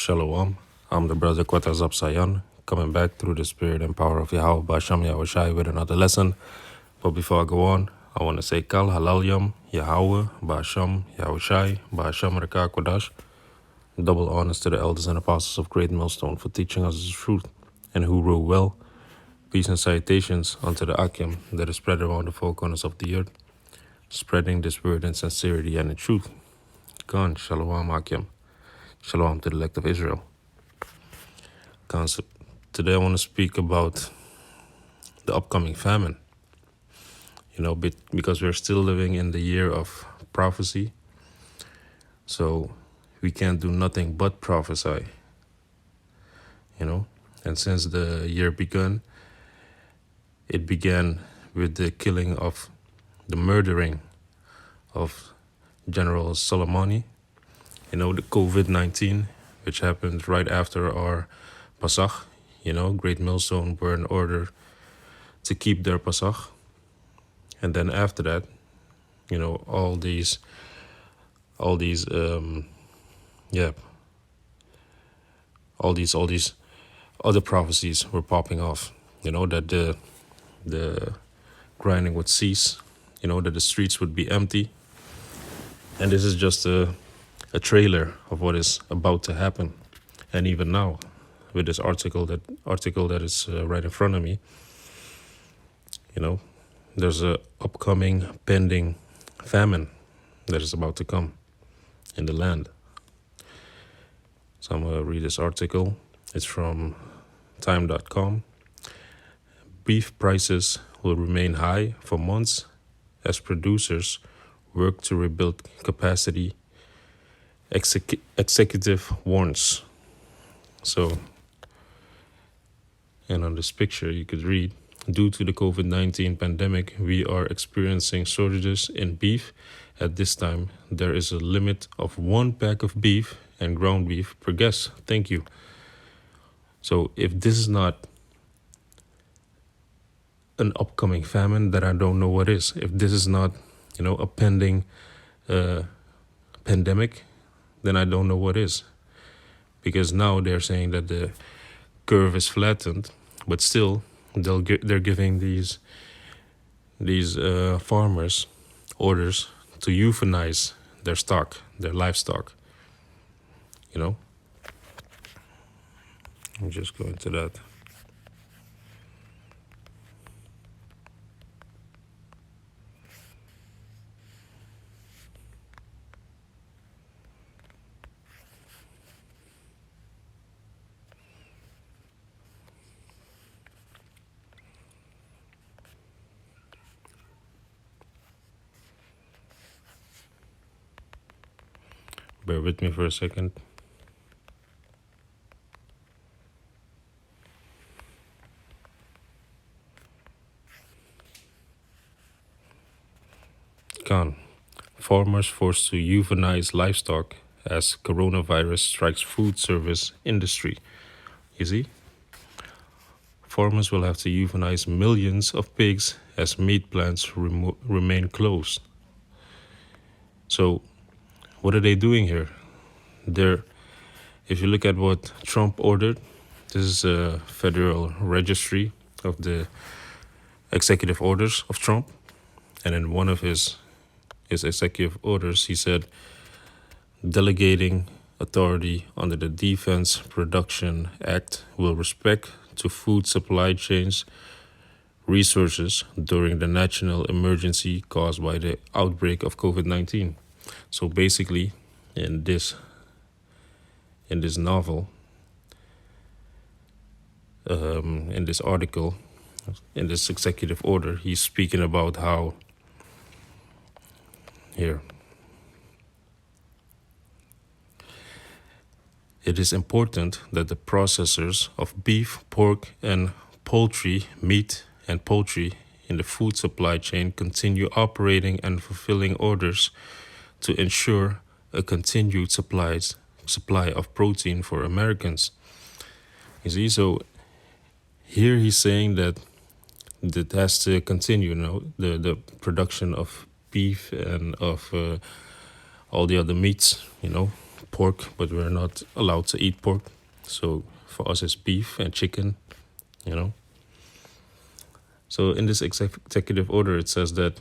Shalom. I'm the brother Kwatazab Sayan, coming back through the spirit and power of Yahweh Basham Yahushai with another lesson. But before I go on, I want to say Kal Halal Yom, Yahweh, Basham, Yahushai, Basham Raka Kodash. Double honors to the elders and apostles of Great Millstone for teaching us the truth and who rule well. Peace and salutations unto the Akim that is spread around the four corners of the earth, spreading this word in sincerity and in truth. Khan, Shalom Akim. Shalom to the elect of Israel. Concept. Today I want to speak about the upcoming famine. Because we're still living in the year of prophecy, so we can't do nothing but prophesy. And since the year began, it began with the killing of the murdering of General Soleimani. The COVID-19, which happened right after our Pasach. Great Millstone were in order to keep their Pasach. And then after that, all these other prophecies were popping off. That the grinding would cease. That the streets would be empty. And this is just a trailer of what is about to happen. And even now, with this article that is right in front of me, there's a upcoming pending famine that is about to come in the land. So I'm going to read this article. It's from time.com. Beef prices will remain high for months as producers work to rebuild capacity, executive warns. So, and on this picture you could read, due to the COVID-19 pandemic, we are experiencing shortages in beef. At this time, there is a limit of 1 pack of beef and ground beef per guest. Thank you. So if this is not an upcoming famine, then I don't know what is. If this is not, a pending pandemic, then I don't know what is. Because now they're saying that the curve is flattened, but still they're giving these farmers orders to euthanize their stock, their livestock. I'm just going to that. Bear with me for a second. Khan. Farmers forced to euthanize livestock as coronavirus strikes food service industry. You see? Farmers will have to euthanize millions of pigs as meat plants remain closed. So, what are they doing here? If you look at what Trump ordered, this is a federal registry of the executive orders of Trump. And in one of his executive orders, he said, delegating authority under the Defense Production Act will respect to food supply chains resources during the national emergency caused by the outbreak of COVID-19. So basically, in this novel, in this article, in this executive order, he's speaking about how it is important that the processors of beef, pork, and poultry, meat and poultry in the food supply chain continue operating and fulfilling orders to ensure a continued supply of protein for Americans. You see, so here he's saying that has to continue, the production of beef and of all the other meats, pork, but we're not allowed to eat pork. So for us, it's beef and chicken, you know. So in this executive order, it says that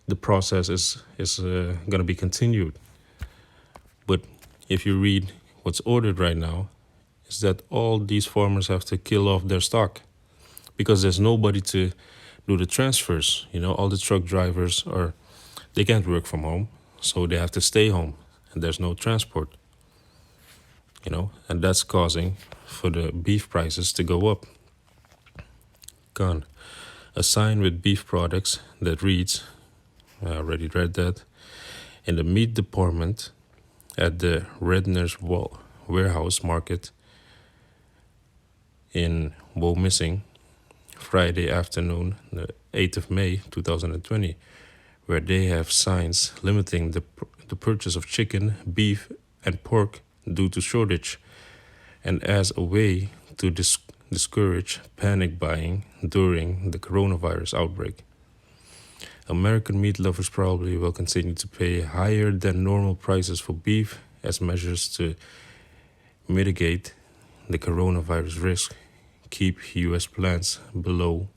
the process is going to be continued. But if you read what's ordered right now, is that all these farmers have to kill off their stock because there's nobody to do the transfers. You know, all the truck drivers they can't work from home, so they have to stay home, and there's no transport. You know, and that's causing for the beef prices to go up. Gone. A sign with beef products that reads, I already read that, in the meat department at the Redner's Warehouse Market in Missing, Friday afternoon, the 8th of May 2020, where they have signs limiting the purchase of chicken, beef, and pork due to shortage, and as a way to discourage panic buying during the coronavirus outbreak. American meat lovers probably will continue to pay higher than normal prices for beef as measures to mitigate the coronavirus risk, keep U.S. plants below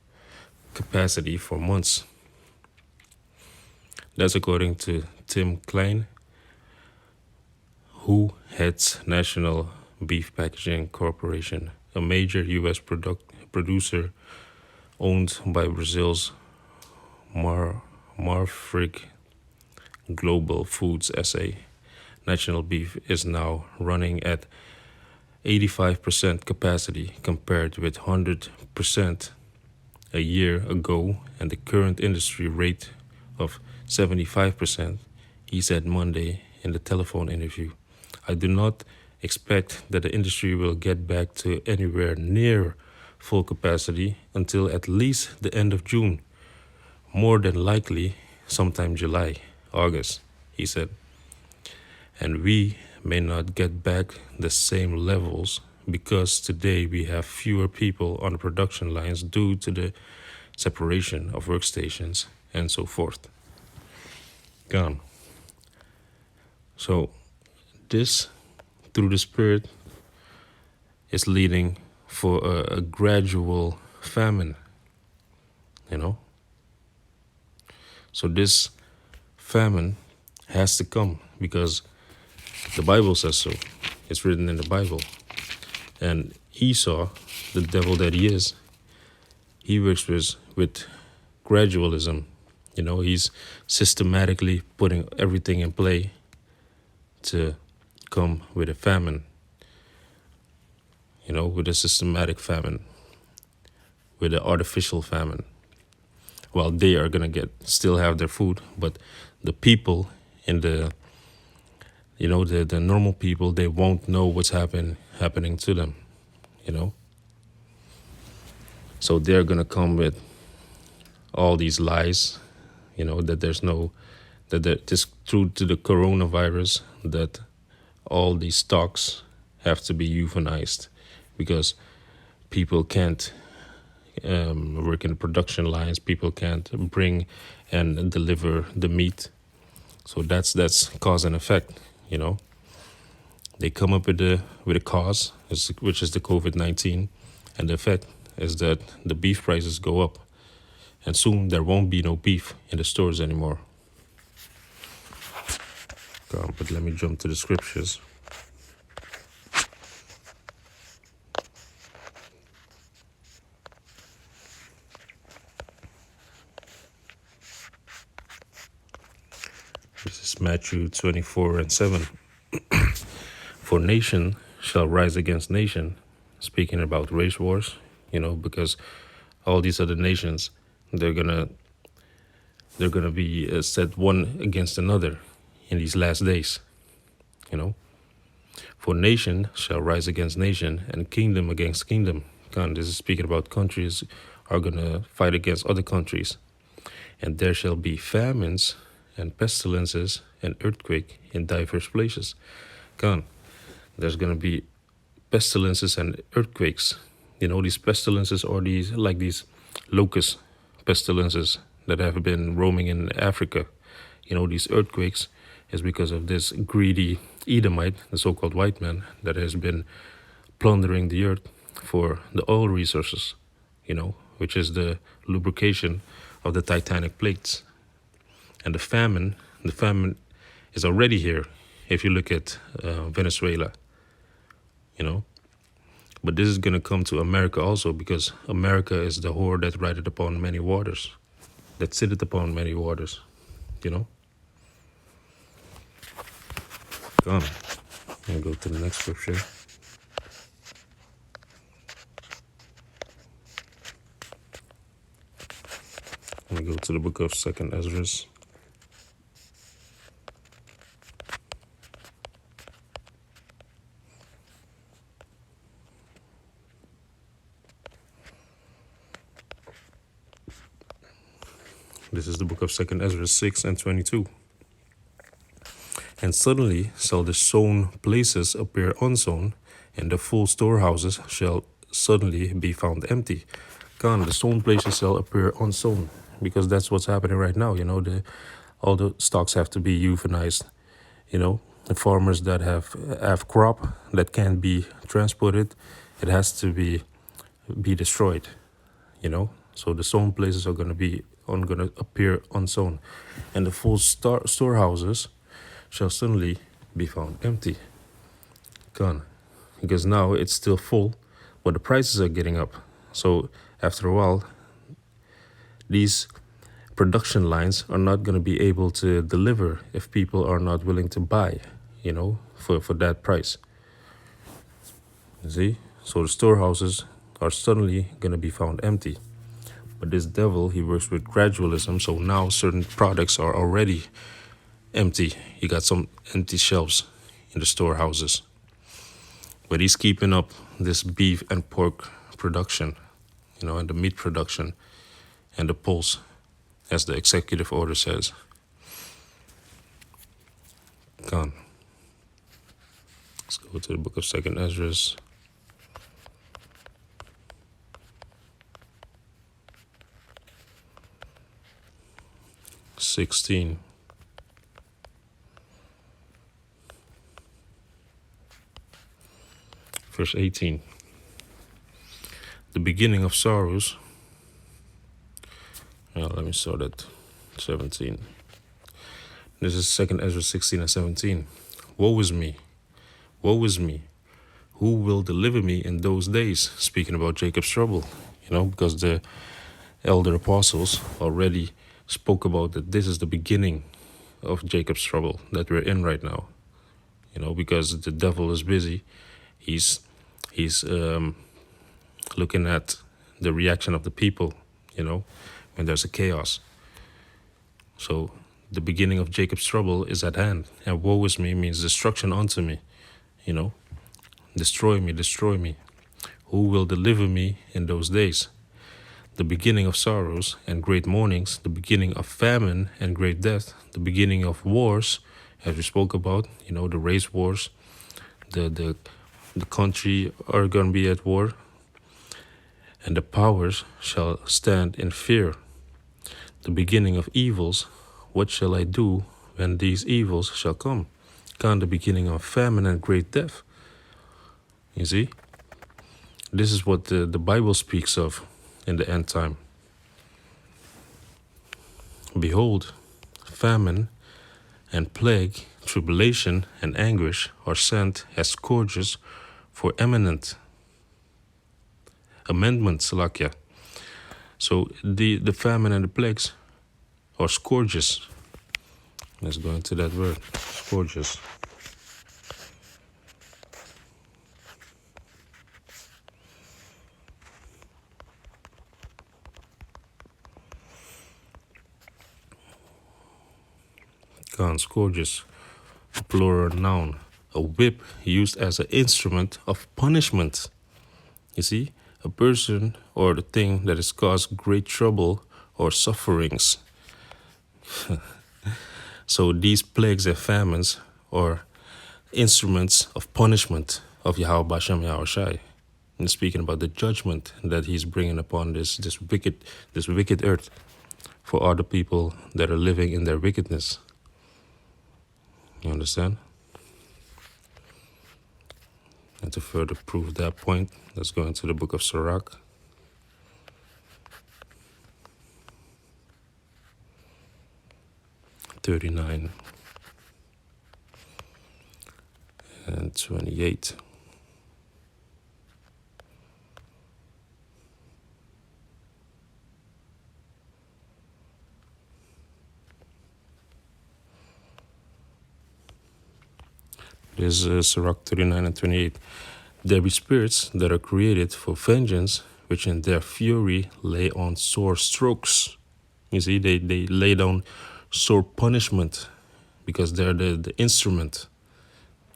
capacity for months. That's according to Tim Klein, who heads National Beef Packaging Corporation, a major U.S. producer owned by Brazil's Marfrig Global Foods SA. National Beef is now running at 85% capacity compared with 100% a year ago, and the current industry rate of 75%, he said Monday in the telephone interview. I do not expect that the industry will get back to anywhere near full capacity until at least the end of June, more than likely sometime July, August, he said. And we may not get back the same levels because today we have fewer people on the production lines due to the separation of workstations and so forth. Gone. So this, through the Spirit, is leading for a gradual famine, you know. So this famine has to come because the Bible says so. It's written in the Bible. And Esau, the devil that he is, he works with gradualism. You know, he's systematically putting everything in play to come with a famine. You know, with a systematic famine, with an artificial famine. Well, they are gonna still have their food, but the people in the normal people, they won't know what's happening to them, you know. So they're gonna come with all these lies, you know, that just through to the coronavirus, that all these stocks have to be euthanized because people can't work in the production lines, people can't bring and deliver the meat. So that's cause and effect, you know. They come up with a cause, which is the COVID-19, and the effect is that the beef prices go up, and soon there won't be no beef in the stores anymore. But let me jump to the scriptures. This is Matthew 24:7. For nation shall rise against nation, speaking about race wars, you know, because all these other nations, they're gonna be set one against another in these last days, you know. For nation shall rise against nation, and kingdom against kingdom. God, this is speaking about countries are gonna fight against other countries, and there shall be famines and pestilences and earthquake in diverse places. God, there's gonna be pestilences and earthquakes. You know, these pestilences are these locust pestilences that have been roaming in Africa. You know, these earthquakes is because of this greedy Edomite, the so-called white man, that has been plundering the earth for the oil resources, which is the lubrication of the titanic plates. And the famine is already here if you look at Venezuela, But this is going to come to America also, because America is the whore that rideth upon many waters, that sitteth upon many waters, Come. I'll go to the next scripture. Let me go to the book of 2nd Ezra. This is the book of 2nd Ezra 6 and 22. And suddenly shall the sown places appear unsown, and the full storehouses shall suddenly be found empty. God, the sown places shall appear unsown, because that's what's happening right now. All the stocks have to be euthanized. The farmers that have crop that can't be transported, it has to be destroyed. So the sown places are going to appear unsown, and the full storehouses shall suddenly be found empty. Gone. Because now it's still full, but the prices are getting up. So after a while, these production lines are not going to be able to deliver if people are not willing to buy, for that price. You see? So the storehouses are suddenly going to be found empty. But this devil, he works with gradualism, so now certain products are already empty. You got some empty shelves in the storehouses. But he's keeping up this beef and pork production, and the meat production and the pulse, as the executive order says. Gone. Let's go to the book of 2nd Ezra. (16). Verse 18. The beginning of sorrows. Well, let me start at 17. This is 2nd Ezra 16 and 17. Woe is me. Woe is me. Who will deliver me in those days? Speaking about Jacob's trouble, because the elder apostles already spoke about that this is the beginning of Jacob's trouble that we're in right now. Because the devil is busy. He's looking at the reaction of the people, when there's a chaos. So the beginning of Jacob's trouble is at hand. And woe is me means destruction unto me, Destroy me, destroy me. Who will deliver me in those days? The beginning of sorrows and great mournings, the beginning of famine and great death, the beginning of wars, as we spoke about, the race wars, the country are going to be at war, and the powers shall stand in fear. The beginning of evils, what shall I do when these evils shall come? Come the beginning of famine and great death. You see? This is what the Bible speaks of in the end time. Behold, famine and plague, tribulation and anguish are sent as scourges for amendment, Salakia. So the famine and the plagues are scourges. Let's go into that word, scourges. Scourges, plural noun, a whip used as an instrument of punishment. You see, a person or the thing that has caused great trouble or sufferings. So these plagues and famines are instruments of punishment of Yahweh Bashem Yahushai. And speaking about the judgment that he's bringing upon this wicked earth for all the people that are living in their wickedness. You understand? And to further prove that point, let's go into the book of Sirach. (39) and 28. This is Sirach 39 and 28. There be spirits that are created for vengeance, which in their fury lay on sore strokes. You see, they lay down sore punishment because they're the instrument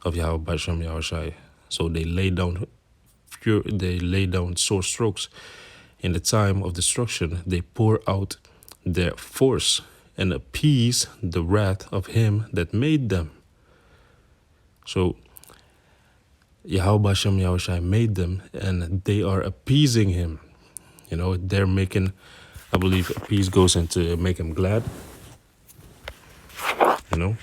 of Yahweh Bashem Yahushai. So they lay down sore strokes. In the time of destruction, they pour out their force and appease the wrath of him that made them. So Yahweh Bashem Yahushai made them, and they are appeasing him. You know, they're making, I believe appease goes into make him glad. You know,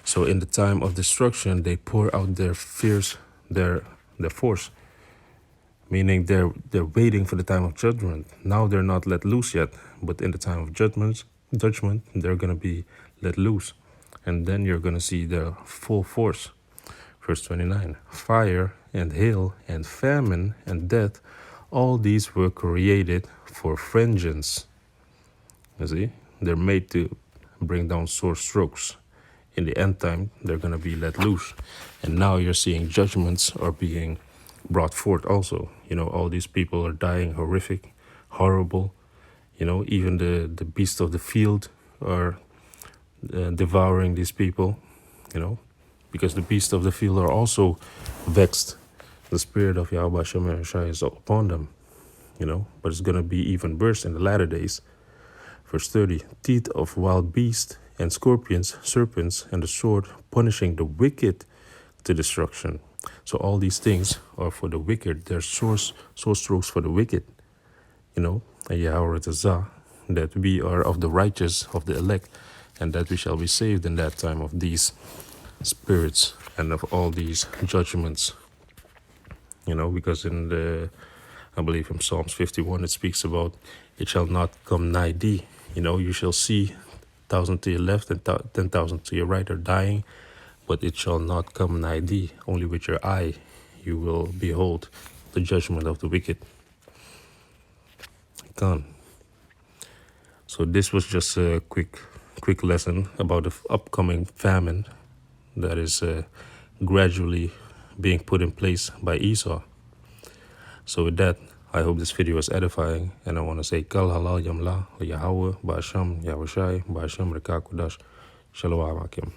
so in the time of destruction, they pour out their fears, their force, meaning they're waiting for the time of judgment. Now they're not let loose yet, but in the time of judgment, they're gonna be let loose, and then you're gonna see their full force. Verse 29, fire and hail and famine and death, all these were created for vengeance. You see, they're made to bring down sore strokes. In the end time, they're going to be let loose. And now you're seeing judgments are being brought forth also. You know, all these people are dying horrific, horrible. You know, even the beasts of the field are devouring these people, you know, because the beasts of the field are also vexed. The spirit of Yahweh Hashem Yahushai is upon them, you know, but it's going to be even worse in the latter days. Verse 30, teeth of wild beasts and scorpions, serpents, and the sword, punishing the wicked to destruction. So all these things are for the wicked. They're sore strokes for the wicked, you know, and Yahweh Tazah, that we are of the righteous, of the elect, and that we shall be saved in that time of these spirits and of all these judgments. You know, because in I believe in Psalms 51, it speaks about, it shall not come nigh thee. You know, you shall see 1,000 to your left and 10,000 to your right are dying, but it shall not come nigh thee. Only with your eye you will behold the judgment of the wicked. Gone. So this was just a quick lesson about the upcoming famine that is gradually being put in place by Esau. So with that, I hope this video was edifying, and I want to say Kal Halal Yamla Yahweh Ba'asham Yahushai Ba'asham Rekakudash Shalom Akim.